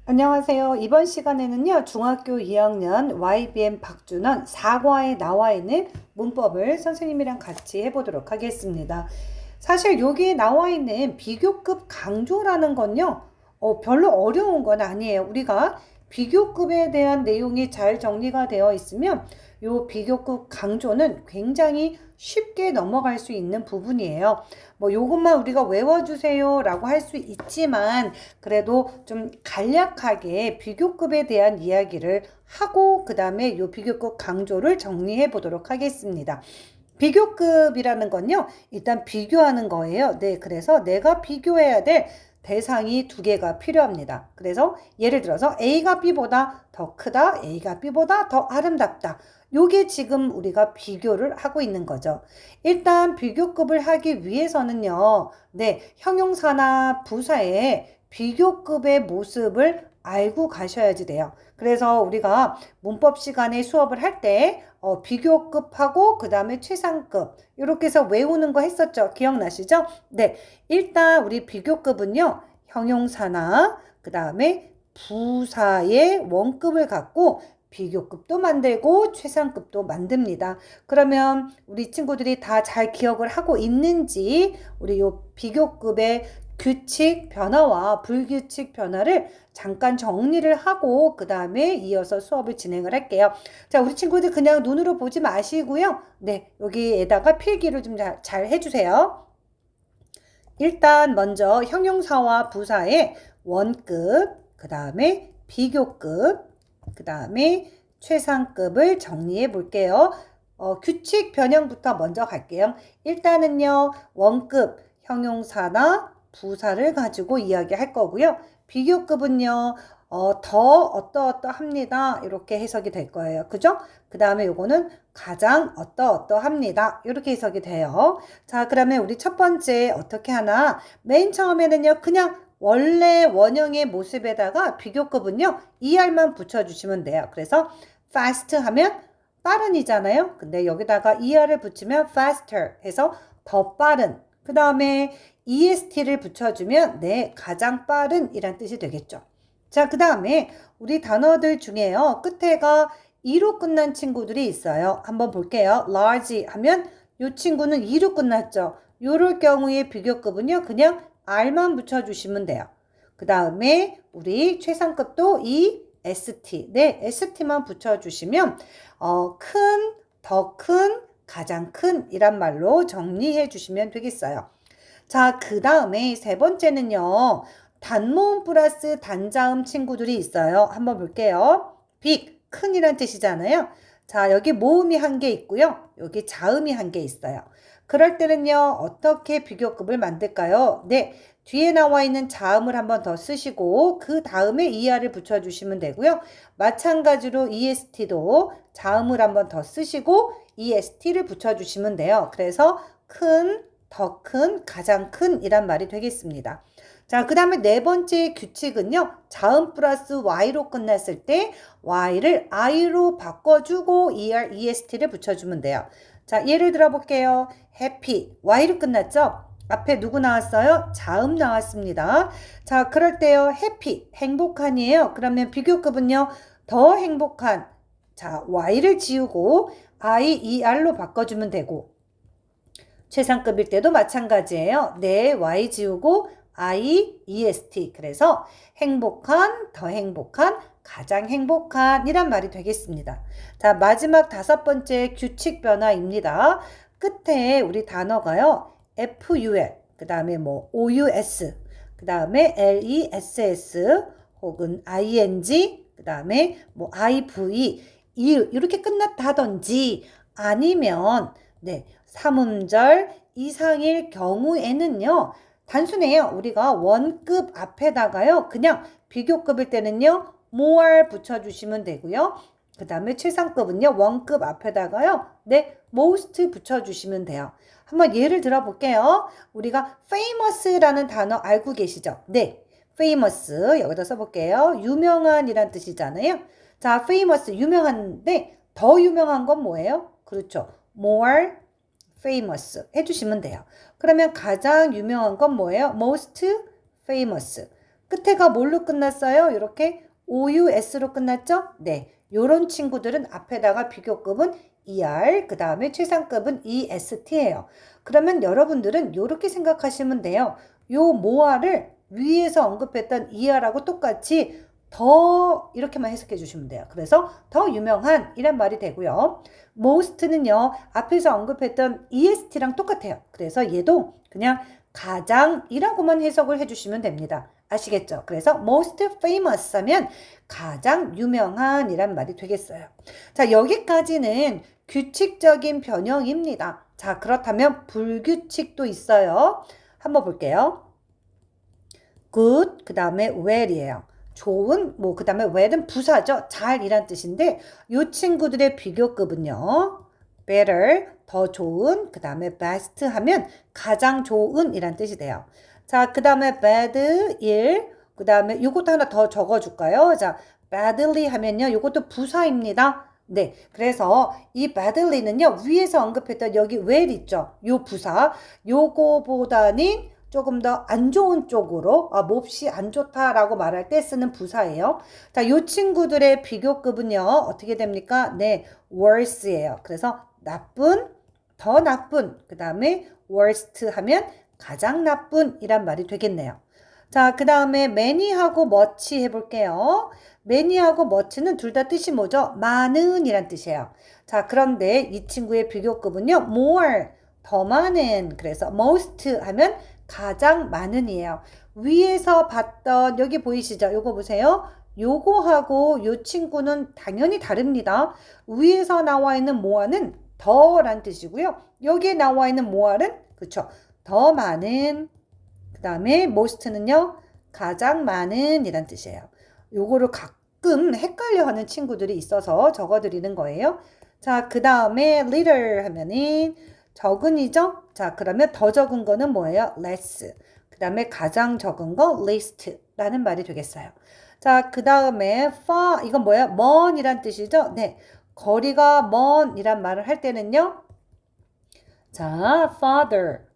안녕하세요. 이번 시간에는요, 중학교 2학년 YBM 박준원 4과에 나와 있는 문법을 선생님이랑 같이 해보도록 하겠습니다. 사실 여기에 나와 있는 비교급 강조라는 건요, 별로 어려운 건 아니에요. 우리가 비교급에 대한 내용이 잘 정리가 되어 있으면 요 비교급 강조는 굉장히 쉽게 넘어갈 수 있는 부분이에요. 뭐 요것만 우리가 외워주세요 라고 할 수 있지만 그래도 좀 간략하게 비교급에 대한 이야기를 하고 그 다음에 요 비교급 강조를 정리해 보도록 하겠습니다. 비교급이라는 건요, 일단 비교하는 거예요. 네, 그래서 내가 비교해야 될 대상이 두 개가 필요합니다. 그래서 예를 들어서 A가 B보다 더 크다, A가 B보다 더 아름답다. 요게 지금 우리가 비교를 하고 있는 거죠. 일단 비교급을 하기 위해서는요, 네, 형용사나 부사의 비교급의 모습을 알고 가셔야지 돼요. 그래서 우리가 문법 시간에 수업을 할 때 비교급하고 그 다음에 최상급 이렇게 해서 외우는 거 했었죠. 기억나시죠? 네, 일단 우리 비교급은요, 형용사나 그 다음에 부사의 원급을 갖고 비교급도 만들고 최상급도 만듭니다. 그러면 우리 친구들이 다 잘 기억을 하고 있는지 우리 요 비교급의 규칙 변화와 불규칙 변화를 잠깐 정리를 하고 그 다음에 이어서 수업을 진행을 할게요. 자, 우리 친구들 그냥 눈으로 보지 마시고요. 네, 여기에다가 필기를 좀 잘 해주세요. 일단 먼저 형용사와 부사의 원급, 그 다음에 비교급, 그 다음에 최상급을 정리해 볼게요. 규칙 변형부터 먼저 갈게요. 일단은요, 원급, 형용사나 부사를 가지고 이야기할 거고요. 비교급은요, 더 어떠어떠합니다. 이렇게 해석이 될 거예요. 그죠? 그 다음에 요거는 가장 어떠어떠합니다. 이렇게 해석이 돼요. 자, 그러면 우리 첫 번째 어떻게 하나? 맨 처음에는요, 그냥 원래 원형의 모습에다가 비교급은요, ER만 붙여주시면 돼요. 그래서 fast 하면 빠른이잖아요. 근데 여기다가 ER을 붙이면 faster 해서 더 빠른. 그 다음에 EST를 붙여주면 네, 가장 빠른 이란 뜻이 되겠죠. 자, 그 다음에 우리 단어들 중에요. 끝에가 E로 끝난 친구들이 있어요. 한번 볼게요. large 하면 이 친구는 E로 끝났죠. 요럴 경우에 비교급은요. 그냥 R만 붙여주시면 돼요. 그 다음에 우리 최상급도 ST. 네, ST만 붙여주시면 큰, 더 큰, 가장 큰 이란 말로 정리해 주시면 되겠어요. 자, 그 다음에 세 번째는요. 단모음 플러스 단자음 친구들이 있어요. 한번 볼게요. 빅, 큰이란 뜻이잖아요. 자, 여기 모음이 한 개 있고요. 여기 자음이 한 개 있어요. 그럴 때는요. 어떻게 비교급을 만들까요? 네, 뒤에 나와 있는 자음을 한번 더 쓰시고 그 다음에 ER을 붙여주시면 되고요. 마찬가지로 EST도 자음을 한번 더 쓰시고 EST를 붙여주시면 돼요. 그래서 큰, 더 큰, 가장 큰 이란 말이 되겠습니다. 자, 그 다음에 네 번째 규칙은요. 자음 플러스 Y로 끝났을 때 Y를 I로 바꿔주고 ER, EST를 붙여주면 돼요. 자, 예를 들어 볼게요. happy, Y로 끝났죠? 앞에 누구 나왔어요? 자음 나왔습니다. 자, 그럴 때요. happy, 행복한이에요. 그러면 비교급은요. 더 행복한. 자, Y를 지우고 IER로 바꿔주면 되고 최상급일 때도 마찬가지예요. 네, Y 지우고 IEST. 그래서 행복한, 더 행복한, 가장 행복한 이란 말이 되겠습니다. 자, 마지막 다섯 번째 규칙 변화입니다. 끝에 우리 단어가요. FUL, 그 다음에 뭐 OUS, 그 다음에 LESS 혹은 ING, 그 다음에 뭐 IV 이렇게 끝났다든지 아니면 네, 삼음절 이상일 경우에는요. 단순해요. 우리가 원급 앞에다가요. 그냥 비교급일 때는요. more 붙여주시면 되고요. 그 다음에 최상급은요. 원급 앞에다가요. 네, most 붙여주시면 돼요. 한번 예를 들어볼게요. 우리가 famous라는 단어 알고 계시죠? 네, famous 여기다 써볼게요. 유명한 이란 뜻이잖아요. 자, famous 유명한데 더 유명한 건 뭐예요? 그렇죠. more famous 해주시면 돼요. 그러면 가장 유명한 건 뭐예요? most famous. 끝에가 뭘로 끝났어요? 이렇게 OUS로 끝났죠? 네. 요런 친구들은 앞에다가 비교급은 ER, 그 다음에 최상급은 EST예요. 그러면 여러분들은 이렇게 생각하시면 돼요. 요 모아를 위에서 언급했던 ER하고 똑같이 더 이렇게만 해석해 주시면 돼요. 그래서 더 유명한 이란 말이 되고요. most는요. 앞에서 언급했던 EST랑 똑같아요. 그래서 얘도 그냥 가장이라고만 해석을 해주시면 됩니다. 아시겠죠? 그래서 most famous 하면 가장 유명한 이란 말이 되겠어요. 자, 여기까지는 규칙적인 변형입니다. 자, 그렇다면 불규칙도 있어요. 한번 볼게요. good, 그 다음에 well이에요. 좋은, 그 다음에 well은 부사죠. 잘이란 뜻인데 이 친구들의 비교급은요. better, 더 좋은, 그 다음에 best 하면 가장 좋은 이란 뜻이 돼요. 자, 그 다음에 bad, 일, 그 다음에 이것도 하나 더 적어줄까요? 자, badly 하면요. 이것도 부사입니다. 네, 그래서 이 badly는요. 위에서 언급했던 여기 well 있죠? 요 부사, 요거보다는 조금 더 안 좋은 쪽으로 몹시 안 좋다라고 말할 때 쓰는 부사예요. 자, 이 친구들의 비교급은요. 어떻게 됩니까? 네, worse예요. 그래서 나쁜, 더 나쁜, 그 다음에 worst 하면 가장 나쁜 이란 말이 되겠네요. 자, 그 다음에 many하고 much 해볼게요. many하고 much는 둘 다 뜻이 뭐죠? 많은 이란 뜻이에요. 자, 그런데 이 친구의 비교급은요. more, 더 많은, 그래서 most 하면 가장 많은이에요. 위에서 봤던 여기 보이시죠? 요거 보세요. 요거하고 요 친구는 당연히 다릅니다. 위에서 나와 있는 more는 더란 뜻이고요. 여기에 나와 있는 more는 그쵸? 더 많은, 그 다음에 most는요. 가장 많은 이란 뜻이에요. 요거를 가끔 헷갈려 하는 친구들이 있어서 적어드리는 거예요. 자, 그 다음에 little 하면은 적은이죠? 자, 그러면 더 적은 거는 뭐예요? less. 그 다음에 가장 적은 거 least라는 말이 되겠어요. 자, 그 다음에 far, 이건 뭐예요? 먼이란 뜻이죠? 네. 거리가 먼이란 말을 할 때는요. 자, farther.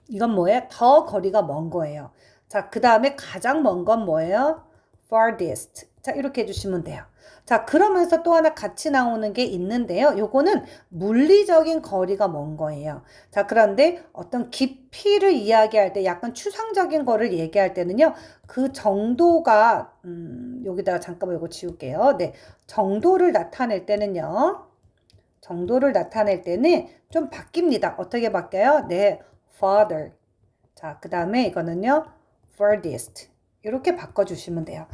이건 뭐예요? 더 거리가 먼 거예요. 자, 그 다음에 가장 먼 건 뭐예요? farthest. 자, 이렇게 해주시면 돼요. 자, 그러면서 또 하나 같이 나오는 게 있는데요. 요거는 물리적인 거리가 먼 거예요. 자, 그런데 어떤 깊이를 이야기할 때 약간 추상적인 거를 얘기할 때는요. 그 정도가 여기다가 잠깐만 이거 지울게요. 네, 정도를 나타낼 때는요. 정도를 나타낼 때는 좀 바뀝니다. 어떻게 바뀌어요? 네, farther. 자, 그 다음에 이거는요. farthest. 이렇게 바꿔주시면 돼요.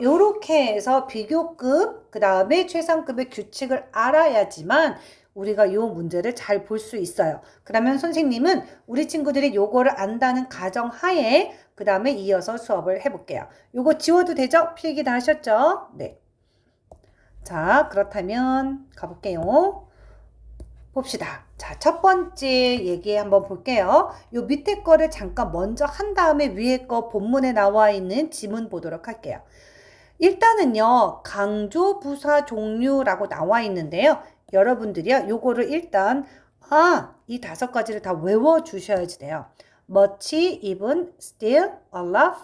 요렇게 해서 비교급, 그 다음에 최상급의 규칙을 알아야지만 우리가 요 문제를 잘 볼 수 있어요. 그러면 선생님은 우리 친구들이 요거를 안다는 가정하에 그 다음에 이어서 수업을 해볼게요. 요거 지워도 되죠? 필기 다 하셨죠? 네. 자, 그렇다면 가볼게요. 봅시다. 자, 첫 번째 얘기 한번 볼게요. 요 밑에 거를 잠깐 먼저 한 다음에 위에 거 본문에 나와 있는 지문 보도록 할게요. 일단은요, 강조 부사 종류라고 나와 있는데요. 여러분들이요, 요거를 일단, 이 5가지를 다 외워 주셔야지 돼요. much, even, still, a lot.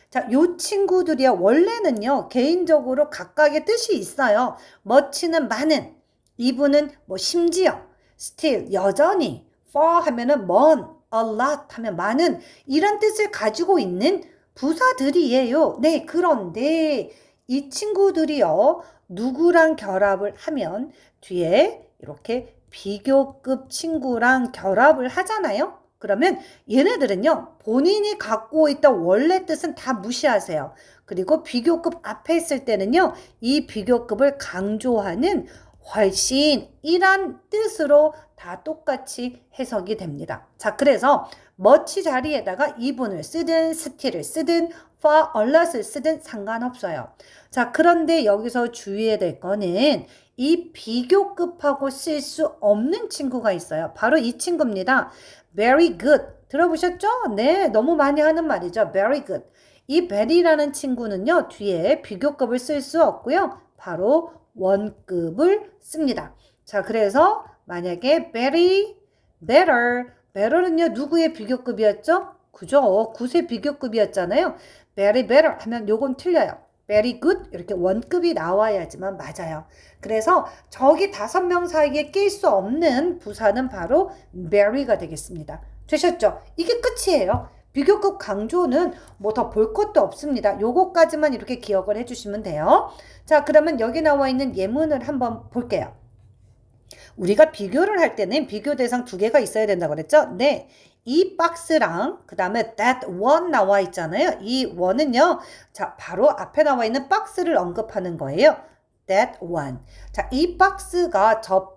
자, 요 친구들이요, 원래는요, 개인적으로 각각의 뜻이 있어요. much는 많은, even은 심지어, still, 여전히, far 하면은 먼, a lot 하면 많은, 이런 뜻을 가지고 있는 부사들이에요. 네, 그런데 이 친구들이요, 누구랑 결합을 하면 뒤에 이렇게 비교급 친구랑 결합을 하잖아요. 그러면 얘네들은요, 본인이 갖고 있던 원래 뜻은 다 무시하세요. 그리고 비교급 앞에 있을 때는요, 이 비교급을 강조하는 훨씬 이란 뜻으로 다 똑같이 해석이 됩니다. 자, 그래서 much 자리에다가 even을 쓰든 still을 쓰든 far, a lot을 쓰든 상관없어요. 자, 그런데 여기서 주의해야 될 거는 이 비교급하고 쓸 수 없는 친구가 있어요. 바로 이 친구입니다. very good. 들어보셨죠? 네, 너무 많이 하는 말이죠. very good. 이 very라는 친구는요, 뒤에 비교급을 쓸 수 없고요. 바로 원급을 씁니다. 자, 그래서 만약에 very, better, better는요, 누구의 비교급이었죠? 그죠? 굿의 비교급이었잖아요. very better 하면 요건 틀려요. very good 이렇게 원급이 나와야지만 맞아요. 그래서 저기 5명 사이에 낄 수 없는 부사는 바로 very가 되겠습니다. 되셨죠? 이게 끝이에요. 비교급 강조는 뭐 더 볼 것도 없습니다. 요거까지만 이렇게 기억을 해주시면 돼요. 자, 그러면 여기 나와 있는 예문을 한번 볼게요. 우리가 비교를 할 때는 비교 대상 2개가 있어야 된다고 그랬죠? 네. 이 박스랑 그 다음에 that one 나와 있잖아요. 이 one은요. 자, 바로 앞에 나와 있는 박스를 언급하는 거예요. that one. 자, 이 박스가 저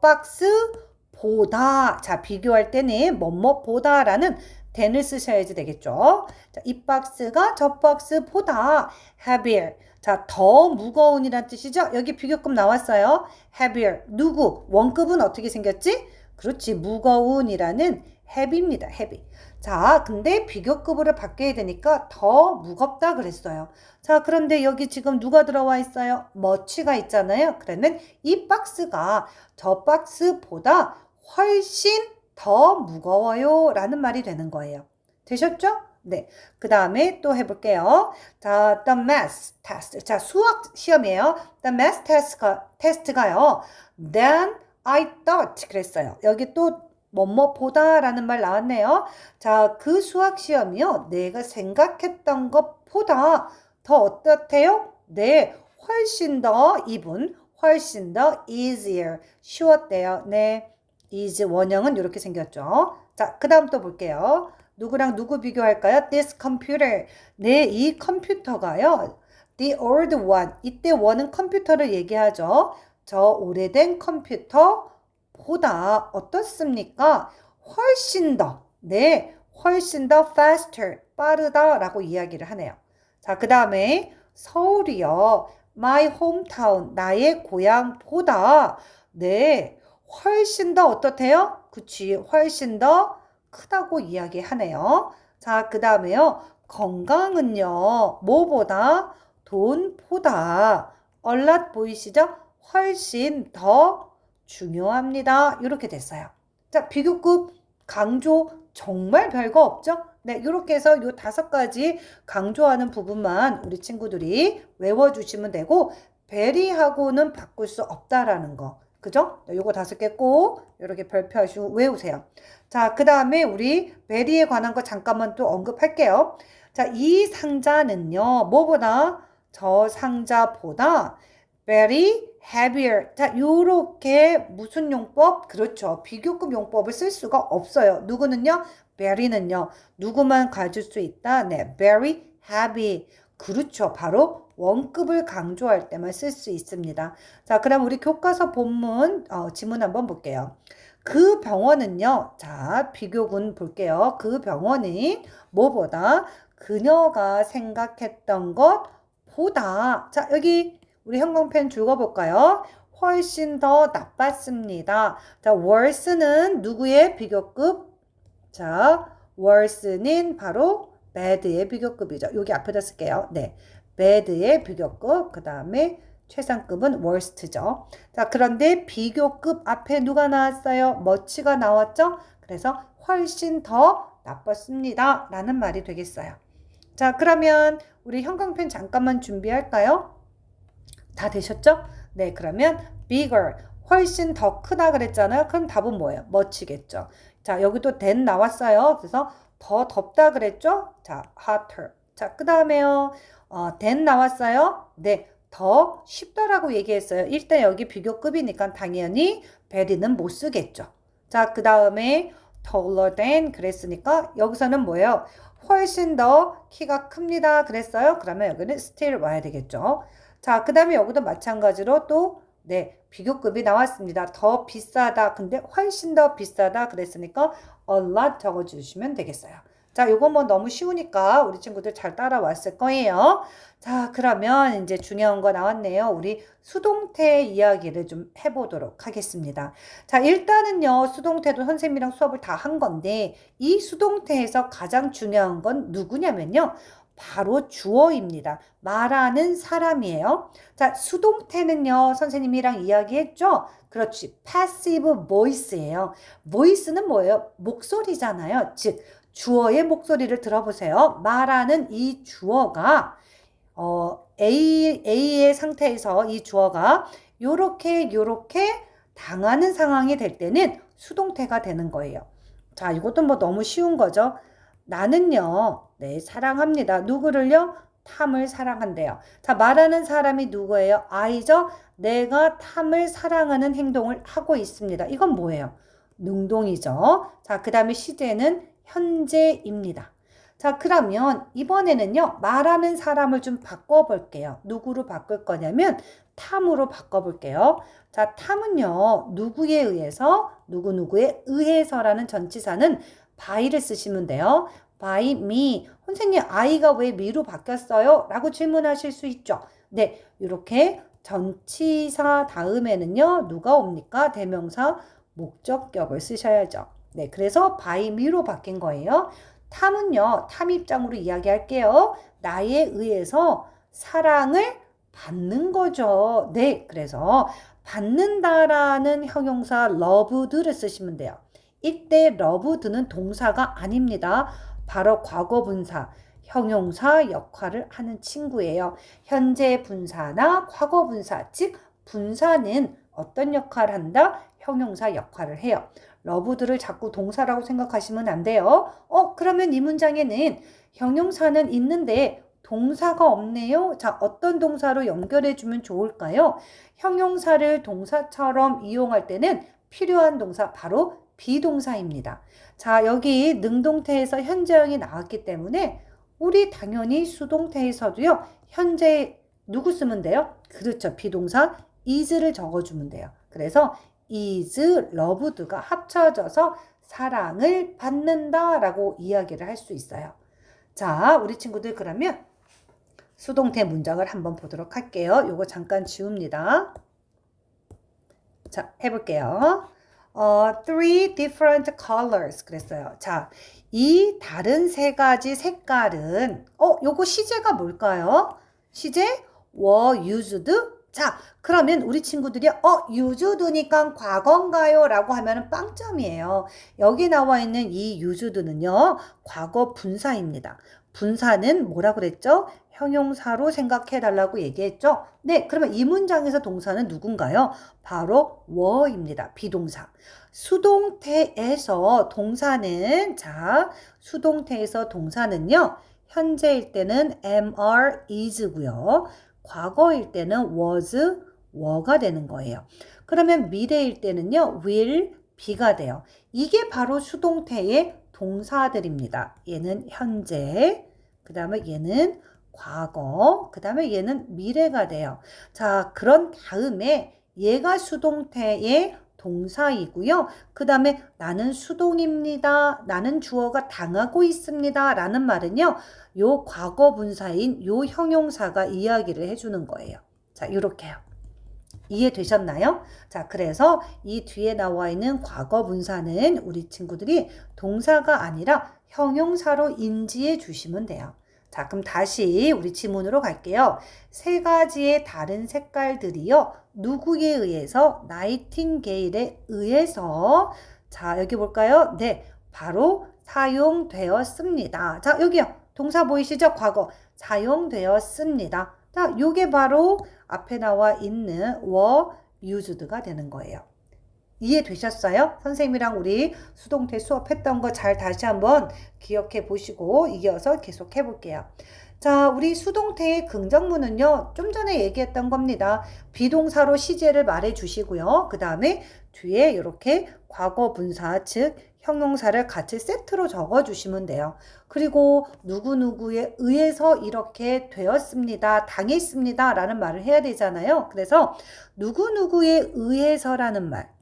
박스보다 자, 비교할 때는 뭐뭐보다라는 than을 쓰셔야지 되겠죠. 자, 이 박스가 저 박스보다 heavier. 자, 더 무거운이란 뜻이죠. 여기 비교급 나왔어요. heavier. 누구? 원급은 어떻게 생겼지? 그렇지. 무거운이라는 heavy입니다. heavy. 자, 근데 비교급으로 바뀌어야 되니까 더 무겁다 그랬어요. 자, 그런데 여기 지금 누가 들어와 있어요? much가 있잖아요. 그러면 이 박스가 저 박스보다 훨씬 더 무거워요 라는 말이 되는 거예요. 되셨죠? 네. 그 다음에 또 해볼게요. 자, the math test. 자, 수학 시험이에요. the math test가요. Then I thought 그랬어요. 여기 또 뭐뭐보다 라는 말 나왔네요. 자, 그 수학 시험이요. 내가 생각했던 것보다 더 어떻대요? 네, 훨씬 더 even, 훨씬 더 easier, 쉬웠대요. 네, easy 원형은 이렇게 생겼죠. 자, 그 다음 또 볼게요. 누구랑 누구 비교할까요? This computer. 네, 이 컴퓨터가요. The old one. 이때 one은 컴퓨터를 얘기하죠. 저 오래된 컴퓨터보다 어떻습니까? 훨씬 더. 네, 훨씬 더 faster. 빠르다라고 이야기를 하네요. 자, 그 다음에 서울이요. My hometown. 나의 고향보다 네, 훨씬 더 어떻대요? 그치, 훨씬 더 크다고 이야기하네요. 자, 그 다음에요. 건강은요. 뭐보다? 돈보다. 얼랏 보이시죠? 훨씬 더 중요합니다. 이렇게 됐어요. 자, 비교급 강조 정말 별거 없죠? 네, 이렇게 해서 요 5가지 강조하는 부분만 우리 친구들이 외워주시면 되고 베리하고는 바꿀 수 없다라는 거. 그죠? 요거 5개 꼭 이렇게 별표하시고 외우세요. 자, 그 다음에 우리 베리에 관한 거 잠깐만 또 언급할게요. 자, 이 상자는요, 뭐보다? 저 상자보다 very heavier. 자, 요렇게 무슨 용법? 그렇죠. 비교급 용법을 쓸 수가 없어요. 누구는요? very는요. 누구만 가질 수 있다? 네, very heavy. 그렇죠. 바로 원급을 강조할 때만 쓸 수 있습니다. 자, 그럼 우리 교과서 본문 지문 한번 볼게요. 그 병원은요. 자, 비교군 볼게요. 그 병원은 뭐보다? 그녀가 생각했던 것보다. 자, 여기 우리 형광펜 줄거볼까요? 훨씬 더 나빴습니다. 자, worse는 누구의 비교급? 자, worse는 바로 bad의 비교급이죠. 여기 앞에다 쓸게요. 네, bad의 비교급. 그 다음에 최상급은 worst죠. 자, 그런데 비교급 앞에 누가 나왔어요? much가 나왔죠? 그래서 훨씬 더 나빴습니다. 라는 말이 되겠어요. 자, 그러면 우리 형광펜 잠깐만 준비할까요? 다 되셨죠? 네, 그러면 bigger, 훨씬 더 크다 그랬잖아요. 그럼 답은 뭐예요? much겠죠. 자, 여기도 than 나왔어요. 그래서 더 덥다 그랬죠? 자, hotter. 자, 그 다음에요. than 나왔어요. 네, 더 쉽다라고 얘기했어요. 일단 여기 비교급이니까 당연히 very는 못 쓰겠죠. 자, 그 다음에 taller than 그랬으니까 여기서는 뭐예요? 훨씬 더 키가 큽니다. 그랬어요. 그러면 여기는 still 와야 되겠죠. 자, 그 다음에 여기도 마찬가지로 또 네, 비교급이 나왔습니다. 더 비싸다. 근데 훨씬 더 비싸다. 그랬으니까 a lot 적어주시면 되겠어요. 자, 요거 뭐 너무 쉬우니까 우리 친구들 잘 따라왔을 거예요. 자, 그러면 이제 중요한 거 나왔네요. 우리 수동태 이야기를 좀 해보도록 하겠습니다. 자, 일단은요, 수동태도 선생님이랑 수업을 다 한 건데 이 수동태에서 가장 중요한 건 누구냐면요. 바로 주어입니다. 말하는 사람이에요. 자, 수동태는요, 선생님이랑 이야기했죠? 그렇지. passive voice예요. voice는 뭐예요? 목소리잖아요. 즉, 주어의 목소리를 들어보세요. 말하는 이 주어가 A의 상태에서 이 주어가 요렇게 당하는 상황이 될 때는 수동태가 되는 거예요. 자, 이것도 뭐 너무 쉬운 거죠. 나는요, 네, 사랑합니다. 누구를요? 탐을 사랑한대요. 자, 말하는 사람이 누구예요? I죠? 내가 탐을 사랑하는 행동을 하고 있습니다. 이건 뭐예요? 능동이죠. 자, 그 다음에 시제는 현재입니다. 자, 그러면 이번에는요, 말하는 사람을 좀 바꿔볼게요. 누구로 바꿀 거냐면 탐으로 바꿔볼게요. 자, 탐은요, 누구에 의해서, 누구에 의해서라는 전치사는 by를 쓰시면 돼요. by me. 선생님, I가 왜 me로 바뀌었어요? 라고 질문하실 수 있죠. 네, 이렇게 전치사 다음에는요, 누가 옵니까? 대명사 목적격을 쓰셔야죠. 네, 그래서 by me로 바뀐 거예요. 탐은요, 탐 입장으로 이야기할게요. 나에 의해서 사랑을 받는 거죠. 네, 그래서 받는다라는 형용사 loved를 쓰시면 돼요. 이때 loved는 동사가 아닙니다. 바로 과거 분사, 형용사 역할을 하는 친구예요. 현재 분사나 과거 분사, 즉 분사는 어떤 역할을 한다? 형용사 역할을 해요. loved를 자꾸 동사라고 생각하시면 안 돼요. 그러면 이 문장에는 형용사는 있는데 동사가 없네요. 자, 어떤 동사로 연결해 주면 좋을까요? 형용사를 동사처럼 이용할 때는 필요한 동사 바로 비동사입니다. 자, 여기 능동태에서 현재형이 나왔기 때문에 우리 당연히 수동태에서도요. 현재 누구 쓰면 돼요? 그렇죠. 비동사 is를 적어주면 돼요. 그래서 is loved가 합쳐져서 사랑을 받는다라고 이야기를 할 수 있어요. 자, 우리 친구들 그러면 수동태 문장을 한번 보도록 할게요. 요거 잠깐 지웁니다. 자, 해볼게요. Three different colors 그랬어요. 자, 이 다른 세 가지 색깔은 요거 시제가 뭘까요? 시제 were used. 자, 그러면 우리 친구들이 used니까 과거인가요? 라고 하면 빵점이에요. 여기 나와 있는 이 used는요. 과거 분사입니다. 분사는 뭐라 그랬죠? 형용사로 생각해 달라고 얘기했죠? 네, 그러면 이 문장에서 동사는 누군가요? 바로 were입니다. 비동사. 수동태에서 동사는 수동태에서 동사는요. 현재일 때는 am, are, is고요. 과거일 때는 was, were가 되는 거예요. 그러면 미래일 때는요. will, be가 돼요. 이게 바로 수동태의 동사들입니다. 얘는 현재, 그 다음에 얘는 과거, 그 다음에 얘는 미래가 돼요. 자, 그런 다음에 얘가 수동태의 동사이고요. 그 다음에 나는 수동입니다. 나는 주어가 당하고 있습니다. 라는 말은요. 요 과거 분사인 요 형용사가 이야기를 해주는 거예요. 자, 요렇게요. 이해되셨나요? 자, 그래서 이 뒤에 나와 있는 과거 분사는 우리 친구들이 동사가 아니라 형용사로 인지해 주시면 돼요. 자, 그럼 다시 우리 지문으로 갈게요. 세 가지의 다른 색깔들이요. 누구에 의해서? 나이팅게일에 의해서. 자, 여기 볼까요? 네, 바로 사용되었습니다. 자, 여기요. 동사 보이시죠? 과거. 사용되었습니다. 자, 요게 바로 앞에 나와 있는 were used가 되는 거예요. 이해되셨어요? 선생님이랑 우리 수동태 수업했던 거 잘 다시 한번 기억해 보시고 이어서 계속 해볼게요. 자, 우리 수동태의 긍정문은요. 좀 전에 얘기했던 겁니다. 비동사로 시제를 말해 주시고요. 그 다음에 뒤에 이렇게 과거 분사 즉 형용사를 같이 세트로 적어 주시면 돼요. 그리고 누구누구에 의해서 이렇게 되었습니다. 당했습니다. 라는 말을 해야 되잖아요. 그래서 누구누구에 의해서라는 말.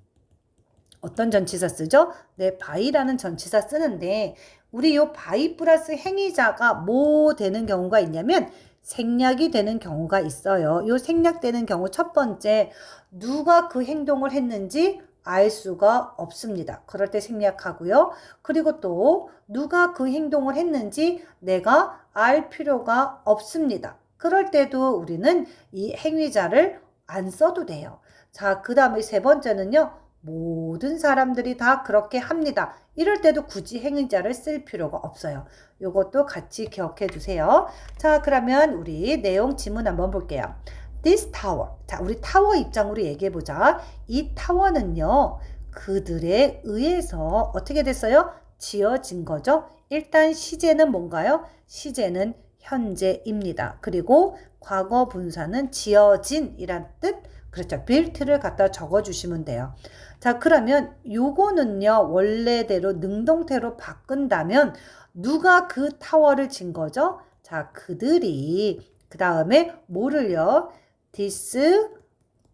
어떤 전치사 쓰죠? 네, by라는 전치사 쓰는데 우리 요 by 플러스 행위자가 뭐 되는 경우가 있냐면 생략이 되는 경우가 있어요. 요 생략되는 경우 첫 번째 누가 그 행동을 했는지 알 수가 없습니다. 그럴 때 생략하고요. 그리고 또 누가 그 행동을 했는지 내가 알 필요가 없습니다. 그럴 때도 우리는 이 행위자를 안 써도 돼요. 자, 그 다음에 세 번째는요. 모든 사람들이 다 그렇게 합니다. 이럴 때도 굳이 행위자를 쓸 필요가 없어요. 요것도 같이 기억해 두세요. 자, 그러면 우리 내용 지문 한번 볼게요. This tower. 자, 우리 타워 입장으로 얘기해 보자. 이 타워는요, 그들에 의해서 어떻게 됐어요? 지어진 거죠. 일단 시제는 뭔가요? 시제는 현재입니다. 그리고 과거 분사는 지어진이란 뜻. 그렇죠. built를 갖다 적어주시면 돼요. 자, 그러면 요거는요, 원래대로 능동태로 바꾼다면 누가 그 타워를 진 거죠? 자, 그들이 그 다음에 뭐를요? this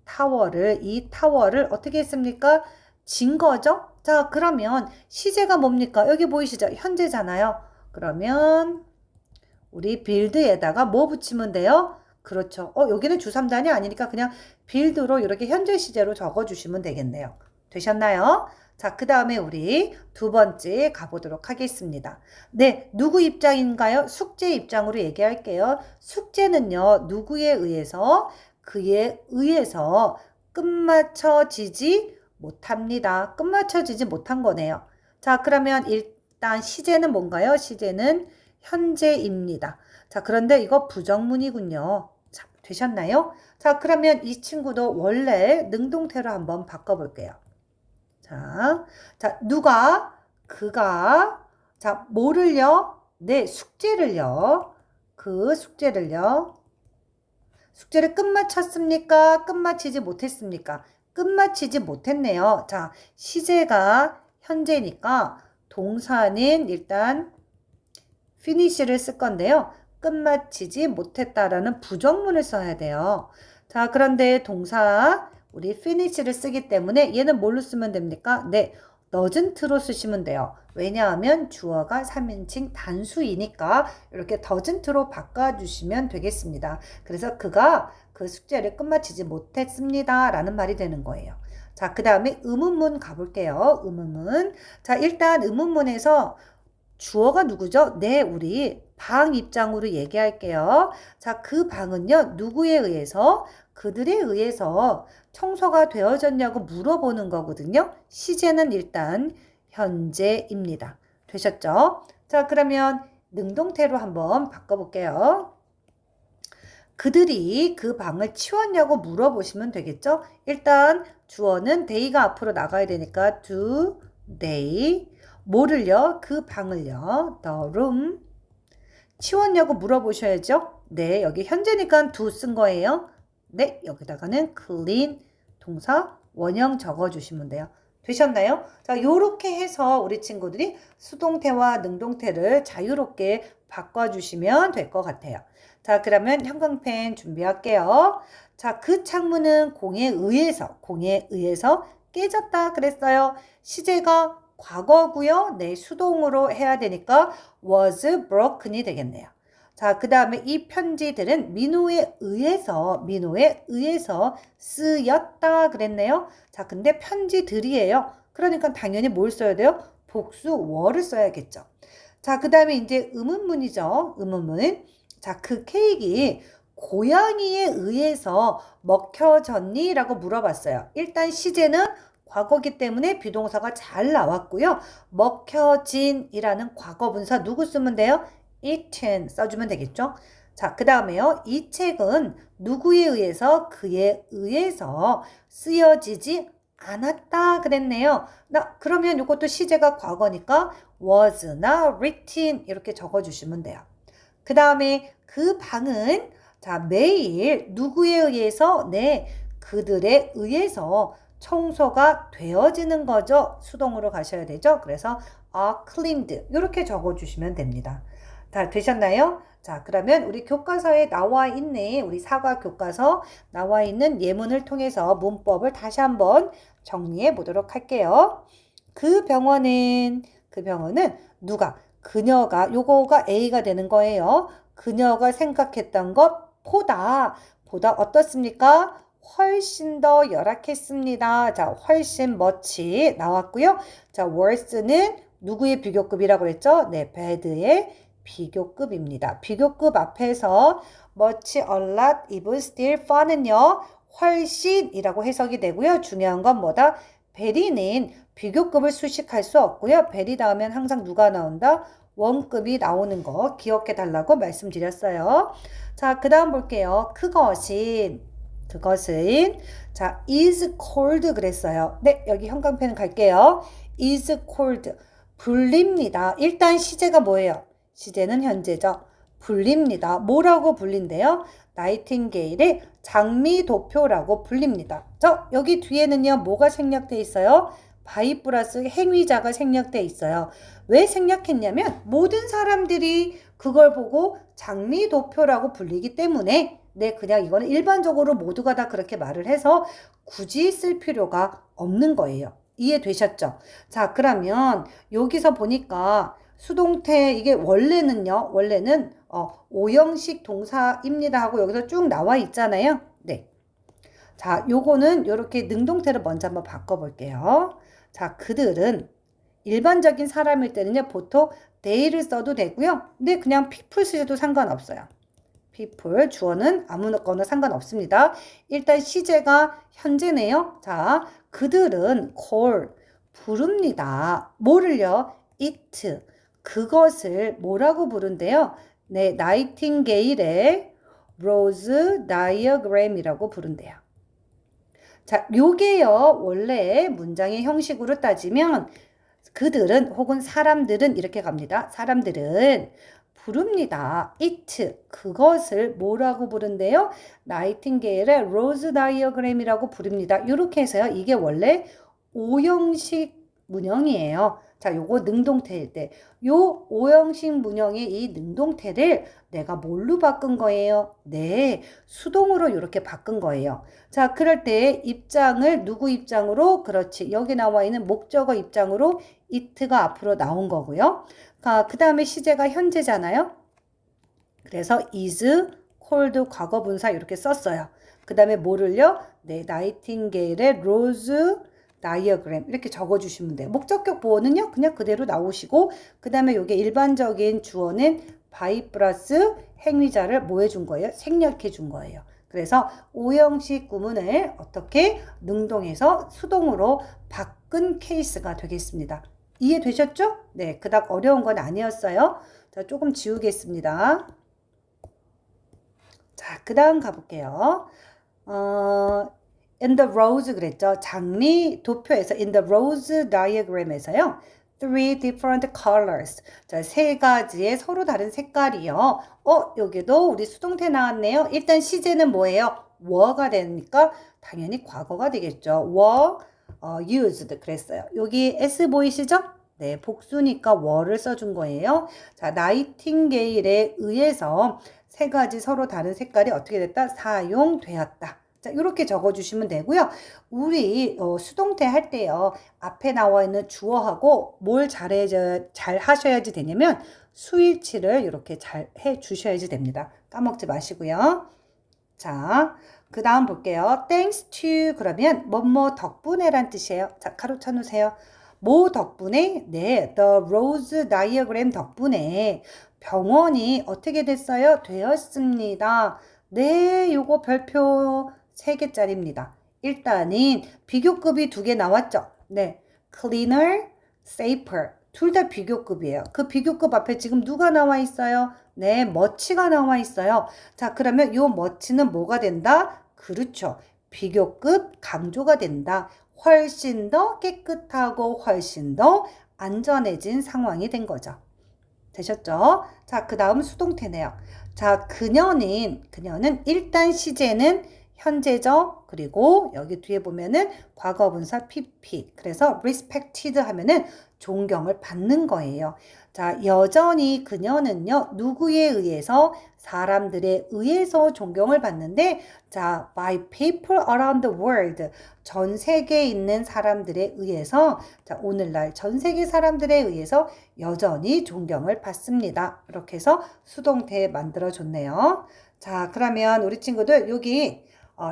타워를, 이 타워를 어떻게 했습니까? 진 거죠? 자, 그러면 시제가 뭡니까? 여기 보이시죠? 현재잖아요. 그러면 우리 빌드에다가 뭐 붙이면 돼요? 그렇죠. 여기는 주3단이 아니니까 그냥 빌드로 이렇게 현재 시제로 적어주시면 되겠네요. 되셨나요? 자, 그 다음에 우리 두 번째 가보도록 하겠습니다. 네, 누구 입장인가요? 숙제 입장으로 얘기할게요. 숙제는요, 누구에 의해서, 그에 의해서 끝마쳐지지 못합니다. 끝마쳐지지 못한 거네요. 자, 그러면 일단 시제는 뭔가요? 시제는 현재입니다. 자, 그런데 이거 부정문이군요. 자, 되셨나요? 자, 그러면 이 친구도 원래 능동태로 한번 바꿔볼게요. 자, 누가, 그가, 자, 뭐를요? 네, 숙제를요. 그 숙제를요. 숙제를 끝마쳤습니까? 끝마치지 못했습니까? 끝마치지 못했네요. 자, 시제가 현재니까 동사는 일단 finish를 쓸 건데요. 끝마치지 못했다라는 부정문을 써야 돼요. 자, 그런데 동사 우리 finish를 쓰기 때문에 얘는 뭘로 쓰면 됩니까? 네, doesn't로 쓰시면 돼요. 왜냐하면 주어가 3인칭 단수이니까 이렇게 doesn't로 바꿔주시면 되겠습니다. 그래서 그가 그 숙제를 끝마치지 못했습니다 라는 말이 되는 거예요. 자, 그 다음에 의문문 가볼게요. 의문문. 자, 일단 의문문에서 주어가 누구죠? 네, 우리 방 입장으로 얘기할게요. 자, 그 방은요, 누구에 의해서? 그들에 의해서 청소가 되어졌냐고 물어보는 거거든요. 시제는 일단 현재입니다. 되셨죠? 자, 그러면 능동태로 한번 바꿔볼게요. 그들이 그 방을 치웠냐고 물어보시면 되겠죠? 일단 주어는 they가 앞으로 나가야 되니까 do they 뭐를요? 그 방을요. the room 치웠냐고 물어보셔야죠. 네, 여기 현재니까 do 쓴 거예요. 네, 여기다가는 clean 동사 원형 적어주시면 돼요. 되셨나요? 자, 요렇게 해서 우리 친구들이 수동태와 능동태를 자유롭게 바꿔주시면 될 것 같아요. 자, 그러면 형광펜 준비할게요. 자, 그 창문은 공에 의해서 깨졌다 그랬어요. 시제가 과거고요. 네, 수동으로 해야 되니까 was broken이 되겠네요. 자, 그 다음에 이 편지들은 민호에 의해서 쓰였다 그랬네요. 자, 근데 편지들이에요. 그러니까 당연히 뭘 써야 돼요? 복수 were 써야겠죠. 자, 그 다음에 이제 의문문이죠. 의문문. 자, 그 케이크 고양이에 의해서 먹혀졌니? 라고 물어봤어요. 일단 시제는 과거기 때문에 비동사가 잘 나왔고요. 먹혀진이라는 과거분사 누구 쓰면 돼요? eaten 써주면 되겠죠. 자, 그 다음에요. 이 책은 누구에 의해서 그에 의해서 쓰여지지 않았다 그랬네요. 그러면 이것도 시제가 과거니까 was나 written 이렇게 적어주시면 돼요. 그 다음에 그 방은 자 매일 누구에 의해서 네 그들에 의해서 청소가 되어지는 거죠. 수동으로 가셔야 되죠. 그래서 cleaned 이렇게 적어주시면 됩니다. 다 되셨나요? 자, 그러면 우리 교과서에 나와 있는 우리 사과 교과서 나와 있는 예문을 통해서 문법을 다시 한번 정리해 보도록 할게요. 그 병원은 누가 그녀가 요거가 A가 되는 거예요. 그녀가 생각했던 것보다 어떻습니까? 훨씬 더 열악했습니다. 자, 훨씬 much 나왔고요. 자, worse는 누구의 비교급이라고 그랬죠? 네, bad의 비교급입니다. 비교급 앞에서 much, a lot, even, still, far는요. 훨씬이라고 해석이 되고요. 중요한 건 뭐다? 베리는 비교급을 수식할 수 없고요. 베리 다음엔 항상 누가 나온다? 원급이 나오는 거 기억해 달라고 말씀드렸어요. 자, 그 다음 볼게요. 그것은 자, is cold 그랬어요. 네, 여기 형광펜 갈게요. is cold 불립니다. 일단 시제가 뭐예요? 시제는 현재죠. 불립니다. 뭐라고 불린대요? 나이팅게일의 장미도표라고 불립니다. 여기 뒤에는요, 뭐가 생략돼 있어요? 바이 플러스 행위자가 생략돼 있어요. 왜 생략했냐면 모든 사람들이 그걸 보고 장미도표라고 불리기 때문에 네, 그냥 이거는 일반적으로 모두가 다 그렇게 말을 해서 굳이 쓸 필요가 없는 거예요. 이해되셨죠? 자, 그러면 여기서 보니까 수동태 이게 원래는 오형식 동사입니다 하고 여기서 쭉 나와 있잖아요. 네. 자, 요거는 요렇게 능동태를 먼저 한번 바꿔볼게요. 자, 그들은 일반적인 사람일 때는요, 보통 they를 써도 되고요. 근데 그냥 people 쓰셔도 상관없어요. people, 주어는 아무거나 상관없습니다. 일단 시제가 현재네요. 자, 그들은 call, 부릅니다. 뭐를요? it, 그것을 뭐라고 부른대요? 네, 나이팅게일의 rose diagram이라고 부른대요. 자, 요게요, 원래 문장의 형식으로 따지면 그들은 혹은 사람들은 이렇게 갑니다. 사람들은 부릅니다. it, 그것을 뭐라고 부른대요? 나이팅게일의 로즈 다이어그램이라고 부릅니다. 이렇게 해서요. 이게 원래 오형식 문형이에요. 자, 요거 능동태일 때. 요 오형식 문형의 이 능동태를 내가 뭘로 바꾼 거예요? 네, 수동으로 이렇게 바꾼 거예요. 자, 그럴 때 입장을 누구 입장으로? 그렇지. 여기 나와 있는 목적어 입장으로 it가 앞으로 나온 거고요. 그 다음에 시제가 현재잖아요. 그래서 is, cold 과거분사 이렇게 썼어요. 그 다음에 뭐를요? 네, 나이팅게일의 로즈 다이어그램 이렇게 적어주시면 돼요. 목적격 보어는요, 그냥 그대로 나오시고 그 다음에 이게 일반적인 주어는 by 플러스 행위자를 뭐 해준 거예요? 생략해 준 거예요. 그래서 오형식 구문을 어떻게 능동해서 수동으로 바꾼 케이스가 되겠습니다. 이해되셨죠? 네, 그닥 어려운 건 아니었어요. 자, 조금 지우겠습니다. 자, 그 다음 가볼게요. in the rose 그랬죠. 장미 도표에서 in the rose diagram에서요. three different colors. 자, 세 가지의 서로 다른 색깔이요. 여기도 우리 수동태 나왔네요. 일단 시제는 뭐예요? were가 되니까 당연히 과거가 되겠죠. were used 그랬어요. 여기 S 보이시죠? 네, 복수니까 were를 써준 거예요. 자, 나이팅게일에 의해서 세 가지 서로 다른 색깔이 어떻게 됐다? 사용되었다. 자, 이렇게 적어주시면 되고요. 우리 수동태 할 때요. 앞에 나와 있는 주어하고 뭘 잘 하셔야지 되냐면 수일치를 이렇게 잘 해주셔야지 됩니다. 까먹지 마시고요. 자, 그 다음 볼게요. Thanks to 그러면 뭐뭐 덕분에란 뜻이에요. 자, 가로쳐 놓으세요. 뭐 덕분에? 네, the rose diagram 덕분에 병원이 어떻게 됐어요? 되었습니다. 네, 요거 별표 3개짜리입니다. 일단은 비교급이 2개 나왔죠? 네, cleaner, safer. 둘 다 비교급이에요. 그 비교급 앞에 지금 누가 나와 있어요? 네, much가 나와 있어요. 자, 그러면 요 much는 뭐가 된다? 그렇죠. 비교급 강조가 된다. 훨씬 더 깨끗하고 훨씬 더 안전해진 상황이 된 거죠. 되셨죠? 자, 그 다음 수동태네요. 자, 그녀는 일단 시제는 현재적 그리고 여기 뒤에 보면은 과거분사 PP 그래서 respected 하면은 존경을 받는 거예요. 자, 여전히 그녀는요 누구에 의해서 사람들에 의해서 존경을 받는데 자, by people around the world 전 세계에 있는 사람들에 의해서 자, 오늘날 전 세계 사람들에 의해서 여전히 존경을 받습니다. 이렇게 해서 수동태 만들어 줬네요. 자, 그러면 우리 친구들 여기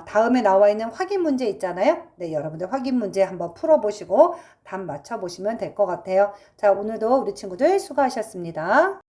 다음에 나와 있는 확인 문제 있잖아요. 네, 여러분들 확인 문제 한번 풀어보시고 답 맞춰보시면 될 것 같아요. 자, 오늘도 우리 친구들 수고하셨습니다.